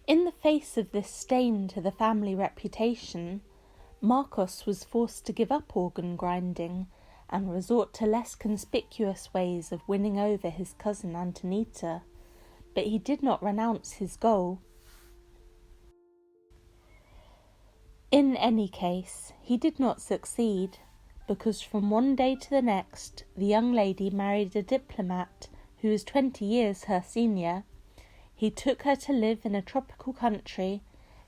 In the face of this stain to the family reputation, Marcos was forced to give up organ grinding and resort to less conspicuous ways of winning over his cousin Antonita, but he did not renounce his goal. In any case, he did not succeed, because from one day to the next, the young lady married a diplomat who was 20 years her senior. He took her to live in a tropical country,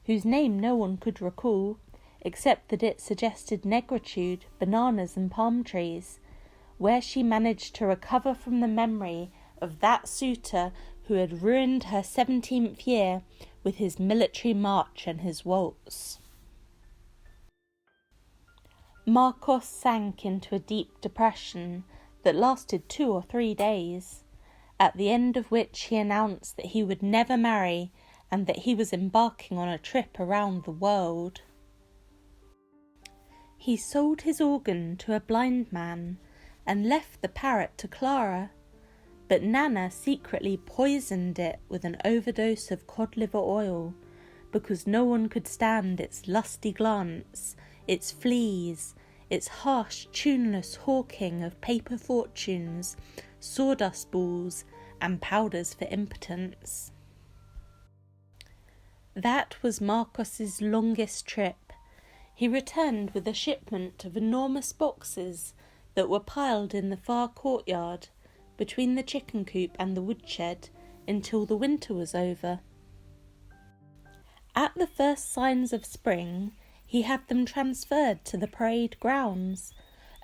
whose name no one could recall, except that it suggested negritude, bananas and palm trees, where she managed to recover from the memory of that suitor who had ruined her 17th year with his military march and his waltz. Marcos sank into a deep depression that lasted 2 or 3 days, at the end of which he announced that he would never marry and that he was embarking on a trip around the world. He sold his organ to a blind man and left the parrot to Clara, but Nana secretly poisoned it with an overdose of cod liver oil because no one could stand its lusty glance, its fleas, its harsh, tuneless hawking of paper fortunes, sawdust balls, and powders for impotence. That was Marcos's longest trip. He returned with a shipment of enormous boxes that were piled in the far courtyard between the chicken coop and the woodshed until the winter was over. At the first signs of spring, he had them transferred to the parade grounds,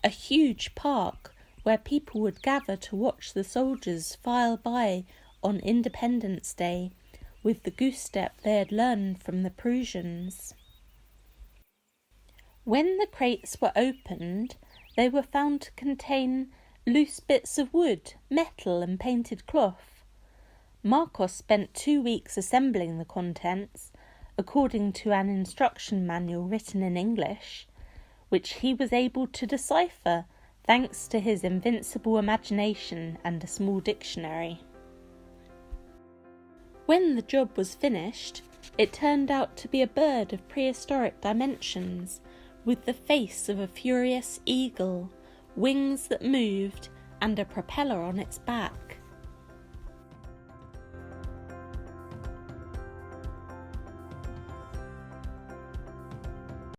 a huge park where people would gather to watch the soldiers file by on Independence Day with the goose step they had learned from the Prussians. When the crates were opened, they were found to contain loose bits of wood, metal and painted cloth. Marcos spent 2 weeks assembling the contents, according to an instruction manual written in English, which he was able to decipher thanks to his invincible imagination and a small dictionary. When the job was finished, it turned out to be a bird of prehistoric dimensions, with the face of a furious eagle, wings that moved, and a propeller on its back.